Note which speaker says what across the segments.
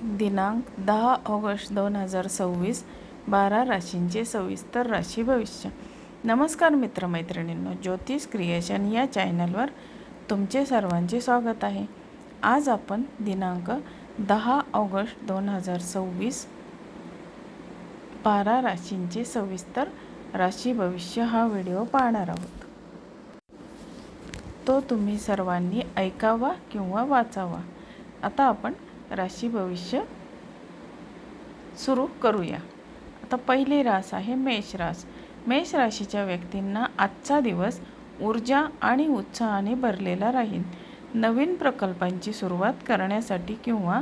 Speaker 1: दिनांक 10 ऑगस्ट 2026 12 राशींचे सविस्तर राशी भविष्य. नमस्कार मित्रमैत्रिणींनो, ज्योतिष क्रिएशन या चॅनलवर तुमचे सर्वांचे स्वागत आहे. आज आपण दिनांक 10 ऑगस्ट 2026 12 राशींचे सविस्तर राशी भविष्य हा व्हिडिओ पाहणार आहोत. तो तुम्ही सर्वांनी ऐकावा किंवा वाचावा. आता आपण राशी भविष्य सुरू करूया. आता पहिली रास आहे मेष रास. मेष राशीच्या व्यक्तींना आजचा दिवस ऊर्जा आणि उत्साहाने भरलेला राहील. नवीन प्रकल्पांची सुरुवात करण्यासाठी किंवा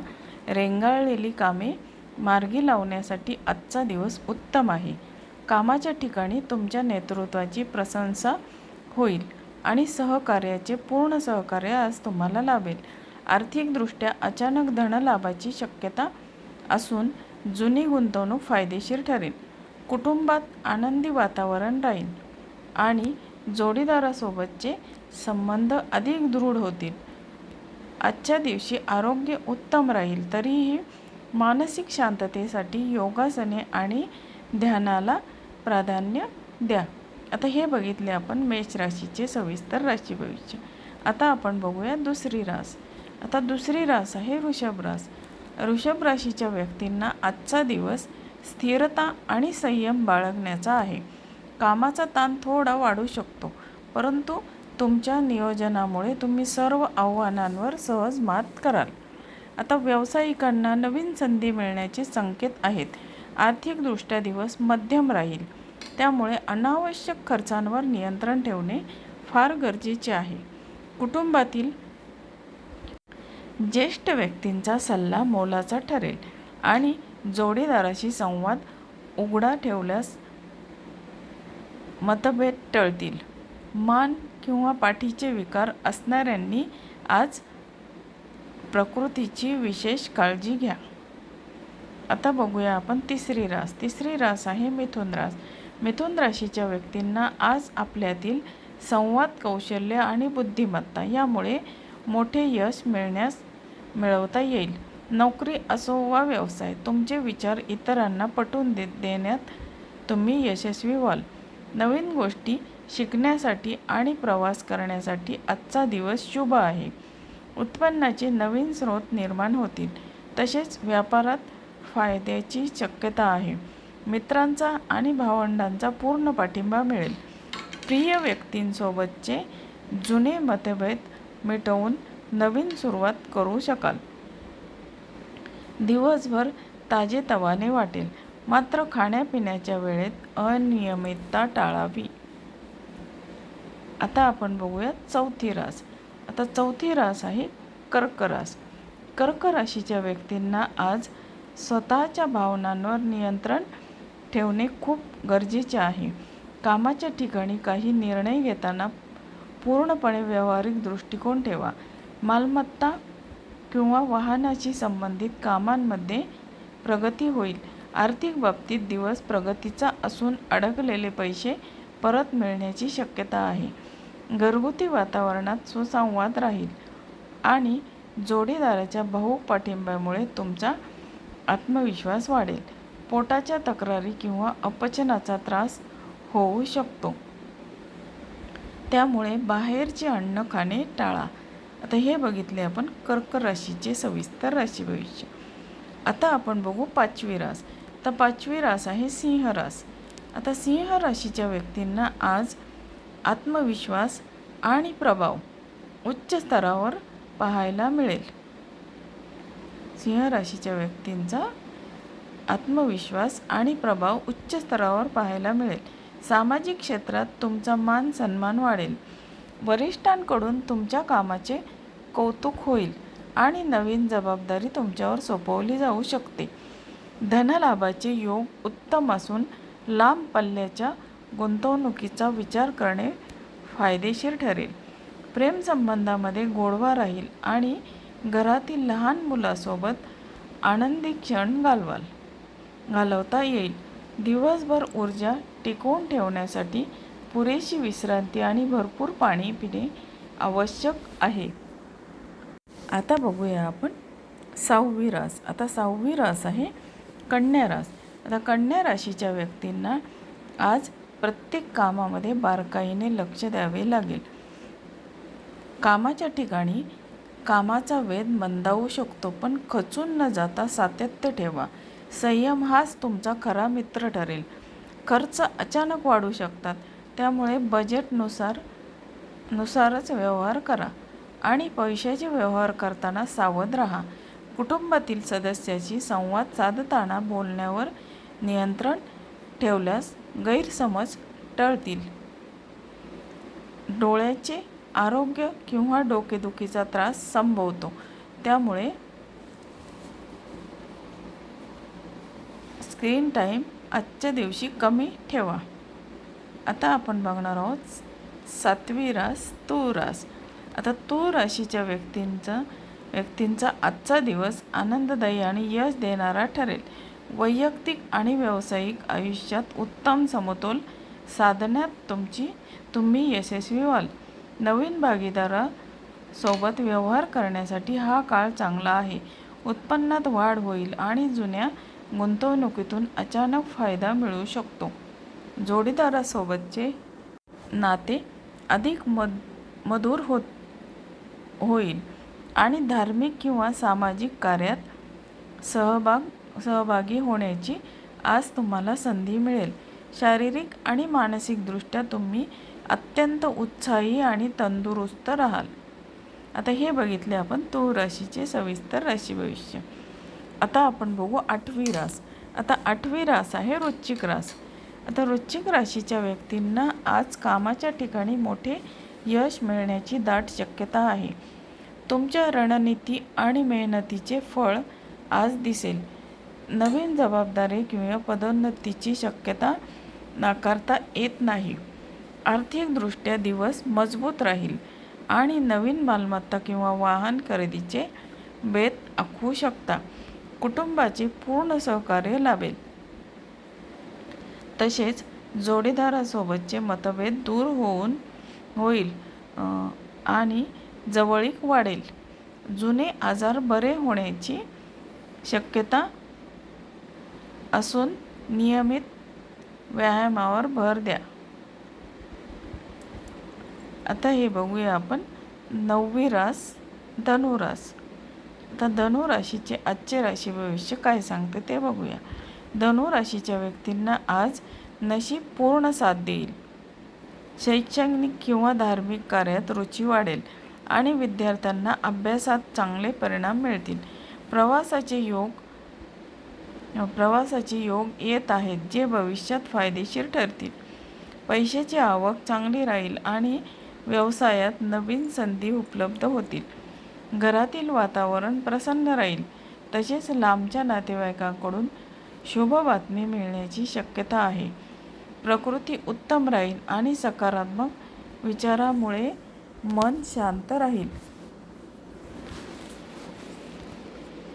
Speaker 1: रेंगाळलेली कामे मार्गी लावण्यासाठी आजचा दिवस उत्तम आहे. कामाच्या ठिकाणी तुमच्या नेतृत्वाची प्रशंसा होईल आणि सहकार्याचे पूर्ण सहकार्य आज तुम्हाला लाभेल. आर्थिकदृष्ट्या अचानक धनलाभाची शक्यता असून जुनी गुंतवणूक फायदेशीर ठरेल. कुटुंबात आनंदी वातावरण राहील आणि जोडीदारासोबतचे संबंध अधिक दृढ होतील. आजच्या दिवशी आरोग्य उत्तम राहील. तरीही मानसिक शांततेसाठी योगासने आणि ध्यानाला प्राधान्य द्या. आता हे बघितले आपण मेष राशीचे सविस्तर राशी भविष्य. आता आपण बघूया दुसरी रास. आता दुसरी रास आहे वृषभ रास. वृषभ राशीच्या व्यक्तींना आजचा दिवस स्थिरता आणि संयम बाळगण्याचा आहे. कामाचा ताण थोडा वाढू शकतो, परंतु तुमच्या नियोजनामुळे तुम्ही सर्व आव्हानांवर सहज मात कराल. आता व्यावसायिकांना नवीन संधी मिळण्याचे संकेत आहेत. आर्थिकदृष्ट्या दिवस मध्यम राहील, त्यामुळे अनावश्यक खर्चांवर नियंत्रण ठेवणे फार गरजेचे आहे. कुटुंबातील ज्येष्ठ व्यक्तींचा सल्ला मोलाचा ठरेल आणि जोडीदाराशी संवाद उघडा ठेवल्यास मतभेद टळतील. मान किंवा पाठीचे विकार असणाऱ्यांनी आज प्रकृतीची विशेष काळजी घ्या. आता बघूया आपण तिसरी रास. तिसरी रास आहे मिथुन रास. मिथुन राशीच्या व्यक्तींना आज आपल्यातील संवाद कौशल्य आणि बुद्धिमत्ता यामुळे मोठे यश मिळवता येईल. नोकरी असो वा व्यवसाय, तुमचे विचार इतरांना पटवून देण्यात तुम्ही यशस्वी व्हाल. नवीन गोष्टी शिकण्यासाठी आणि प्रवास करण्यासाठी आजचा दिवस शुभ आहे. उत्पन्नाचे नवीन स्रोत निर्माण होतील, तसेच व्यापारात फायद्याची शक्यता आहे. मित्रांचा आणि भावंडांचा पूर्ण पाठिंबा मिळेल. प्रिय व्यक्तींसोबतचे जुने मतभेद मिटवून नवीन सुरुवात करू शकाल. दिवसभर ताजेतवाने वाटेल, मात्र खाण्यापिण्याच्या वेळेत अनियमितता टाळावी. आता आपण बघूया चौथी रास. आता चौथी रास आहे कर्क रास. कर्क राशीच्या व्यक्तींना आज स्वतःच्या भावनांवर नियंत्रण ठेवणे खूप गरजेचे आहे. कामाच्या ठिकाणी काही निर्णय घेताना पूर्णपणे व्यावहारिक दृष्टिकोन ठेवा. मालमत्ता किंवा वाहनाशी संबंधित कामांमध्ये प्रगती होईल. आर्थिक बाबतीत दिवस प्रगतीचा असून अडकलेले पैसे परत मिळण्याची शक्यता आहे. घरगुती वातावरणात सुसंवाद राहील आणि जोडीदाराच्या भावूक पाठिंब्यामुळे तुमचा आत्मविश्वास वाढेल. पोटाच्या तक्रारी किंवा अपचनाचा त्रास होऊ शकतो, त्यामुळे बाहेरचे अन्न खाणे टाळा. आता हे बघितले आपण कर्क राशीचे सविस्तर राशी भविष्य. आता आपण बघू पाचवी रास. तर पाचवी रास आहे सिंह रास. आता सिंह राशीच्या व्यक्तींना आज आत्मविश्वास आणि प्रभाव उच्च स्तरावर पाहायला मिळेल. सिंह राशीच्या व्यक्तींचा आत्मविश्वास आणि प्रभाव उच्च स्तरावर पाहायला मिळेल. सामाजिक क्षेत्रात तुमचा मान सन्मान वाढेल. वरिष्ठांकडून तुमच्या कामाचे कौतुक होईल आणि नवीन जबाबदारी तुमच्यावर सोपवली जाऊ शकते. धनलाभाचे योग उत्तम असून लांब पल्ल्याच्या गुंतवणुकीचा विचार करणे फायदेशीर ठरेल. प्रेमसंबंधामध्ये गोडवा राहील आणि घरातील लहान मुलासोबत आनंदी क्षण घालवता येईल. दिवसभर ऊर्जा टिकवून ठेवण्यासाठी पुरेशी विश्रांती आणि भरपूर पाणी पिणे आवश्यक आहे. आता बघूया आपण 6वी रास. आता 6वी रास आहे कन्या रास. आता कन्या राशीच्या व्यक्तींना आज प्रत्येक कामामध्ये बारकाईने लक्ष द्यावे लागेल. कामाच्या ठिकाणी कामाचा वेग मंदावू शकतो, पण खचून न जाता सातत्य ठेवा. संयम हाच तुमचा खरा मित्र ठरेल. खर्च अचानक वाढू शकतात, त्यामुळे बजेटनुसारच व्यवहार करा आणि पैशाचे व्यवहार करताना सावध राहा. कुटुंबातील सदस्याशी संवाद साधताना बोलण्यावर नियंत्रण ठेवल्यास गैरसमज टळतील. डोळ्याचे आरोग्य किंवा डोकेदुखीचा त्रास संभवतो, त्यामुळे स्क्रीन टाईम आजच्या दिवशी कमी ठेवा. आता आपण बघणार आहोत 7वी रास तूळ रास. आता तूळ राशीच्या व्यक्तींचा आजचा दिवस आनंददायी आणि यश देणारा ठरेल. वैयक्तिक आणि व्यावसायिक आयुष्यात उत्तम समतोल साधण्यात तुम्ही यशस्वी व्हाल. नवीन भागीदारासोबत व्यवहार करण्यासाठी हा काळ चांगला आहे. उत्पन्नात वाढ होईल आणि जुन्या गुंतवणुकीतून अचानक फायदा मिळू शकतो. जोडीदारासोबतचे नाते अधिक मधुर होईल आणि धार्मिक किंवा सामाजिक कार्यात सहभागी होण्याची आज तुम्हाला संधी मिळेल. शारीरिक आणि मानसिकदृष्ट्या तुम्ही अत्यंत उत्साही आणि तंदुरुस्त राहाल. आता हे बघितले आपण तूळ राशीचे सविस्तर राशी भविष्य. आता आपण बघू 8वी रास. आता 8वी रास आहे वृश्चिक रास. आता वृश्चिक राशीच्या व्यक्तींना आज कामाच्या ठिकाणी मोठे यश मिळण्याची दाट शक्यता आहे. तुमच्या रणनीती आणि मेहनतीचे फळ आज दिसेल. नवीन जबाबदारी किंवा पदोन्नतीची शक्यता नाकारता येत नाही. आर्थिकदृष्ट्या दिवस मजबूत राहील आणि नवीन मालमत्ता किंवा वाहन खरेदीचे बेत आखू शकता. कुटुंबाचे पूर्ण सहकार्य लाभेल. तसेच जोडीदारासोबतचे मतभेद दूर होईल आणि जवळीक वाढेल. जुने आजार बरे होण्याची शक्यता असून नियमित व्यायामावर भर द्या. आता हे बघूया आपण 9वी रास धनुरास. आता धनुराशीचे आजचे राशी भविष्य काय सांगते ते बघूया. धनुराशीच्या व्यक्तींना आज नशीब पूर्ण साथ देईल. शैक्षणिक किंवा धार्मिक कार्यात रुची वाढेल आणि विद्यार्थ्यांना अभ्यासात चांगले परिणाम मिळतील. प्रवासाचे योग येत आहेत, जे भविष्यात फायदेशीर ठरतील. पैशाची आवक चांगली राहील आणि व्यवसायात नवीन संधी उपलब्ध होतील. घरातील वातावरण प्रसन्न राहील. तसेच लांबच्या नातेवाईकांकडून शुभ बातमी मिळण्याची शक्यता आहे. प्रकृती उत्तम राहील आणि सकारात्मक विचारामुळे मन शांत राहील.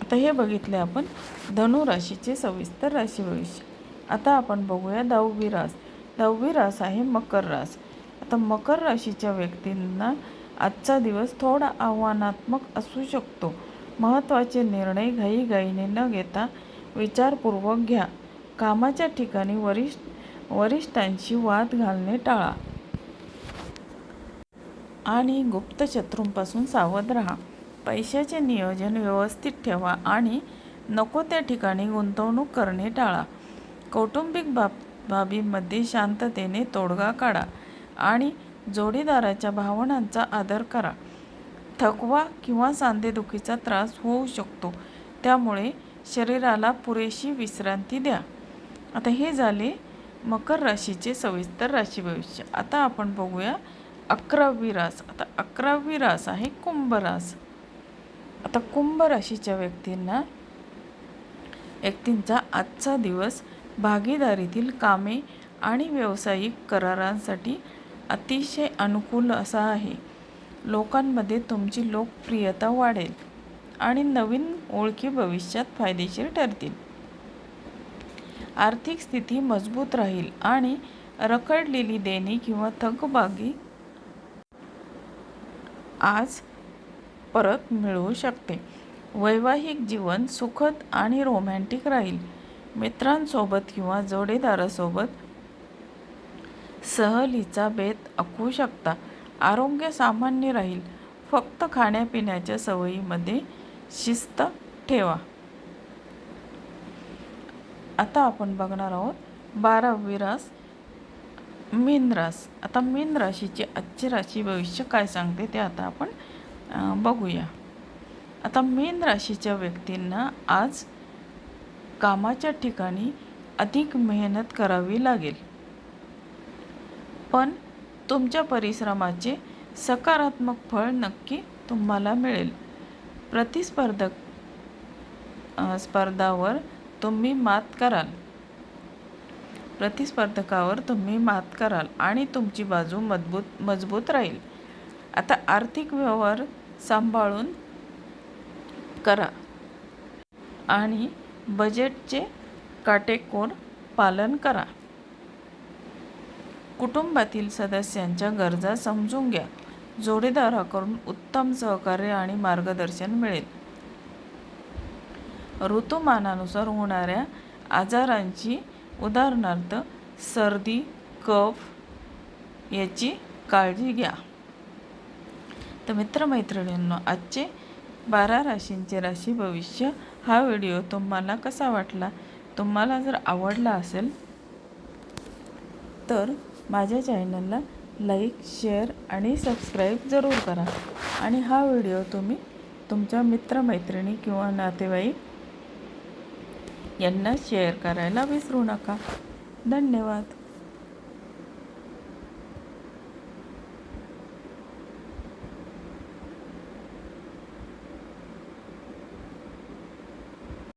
Speaker 1: आता हे बघितले आपण धनुराशीचे सविस्तर राशी भविष्य. आता आपण बघूया 10वी रास. 10वी रास आहे मकर रास. आता मकर राशीच्या व्यक्तींना आजचा दिवस थोडा आव्हानात्मक असू शकतो. महत्त्वाचे निर्णय घाईघाईने न घेता विचारपूर्वक घ्या. कामाच्या ठिकाणी वरिष्ठांशी वाद घालणे टाळा आणि गुप्त शत्रूंपासून सावध राहा. पैशाचे नियोजन व्यवस्थित ठेवा आणि नको त्या ठिकाणी गुंतवणूक करणे टाळा. कौटुंबिक बाबींमध्ये शांततेने तोडगा काढा आणि जोडीदाराच्या भावनांचा आदर करा. थकवा किंवा सांधेदुखीचा त्रास होऊ शकतो, त्यामुळे शरीराला पुरेशी विश्रांती द्या. आता हे झाले मकर राशीचे सविस्तर राशी भविष्य. आता आपण बघूया 11वी रास. आता 11वी रास आहे कुंभ रास. आता कुंभ राशीच्या व्यक्तींचा आजचा दिवस भागीदारीतील कामे आणि व्यावसायिक करारांसाठी अतिशय अनुकूल असा आहे. लोकांमध्ये तुमची लोकप्रियता वाढेल आणि नवीन ओळखी भविष्यात फायदेशीर ठरतील. आर्थिक स्थिती मजबूत राहील आणि रखडलेली देणी किंवा थकबाकी आज परत मिळू शकते. वैवाहिक जीवन सुखद आणि रोमॅन्टिक राहील. मित्रांसोबत किंवा जोडीदारासोबत सहलीचा बेत आखू शकता. आरोग्य सामान्य राहील. फक्त खाण्यापिण्याच्या सवयीमध्ये शिस्त ठेवा. आता आपण बघणार आहोत 12वी रास मीन रास. आता मीन राशीची आजची राशी भविष्य काय सांगते ते आता आपण बघूया. आता मीन राशीच्या व्यक्तींना आज कामाच्या ठिकाणी अधिक मेहनत करावी लागेल, पण तुमच्या परिश्रमाचे सकारात्मक फळ नक्की तुम्हाला मिळेल. स्पर्धावर तुम्ही मात कराल आणि तुमची बाजू मजबूत राहील. आता आर्थिक व्यवहार सांभाळून करा आणि बजेटचे काटेकोर पालन करा. कुटुंबातील सदस्यांच्या गरजा समजून घ्या. जोडीदाराकडून उत्तम सहकार्य आणि मार्गदर्शन मिळेल. ऋतुमानानुसार होणाऱ्या आजारांची उदाहरणार्थ सर्दी, कफ याची काळजी घ्या. तर मित्रमैत्रिणींनो, आजचे 12 राशींचे राशी भविष्य हा व्हिडिओ तुम्हाला कसा वाटला? तुम्हाला जर आवडला असेल तर माझ्या चॅनलला लाईक, शेअर आणि सबस्क्राईब जरूर करा. आणि हा व्हिडिओ तुम्ही तुमच्या मित्रमैत्रिणी किंवा नातेवाईक यांना शेअर करायला विसरू नका. धन्यवाद.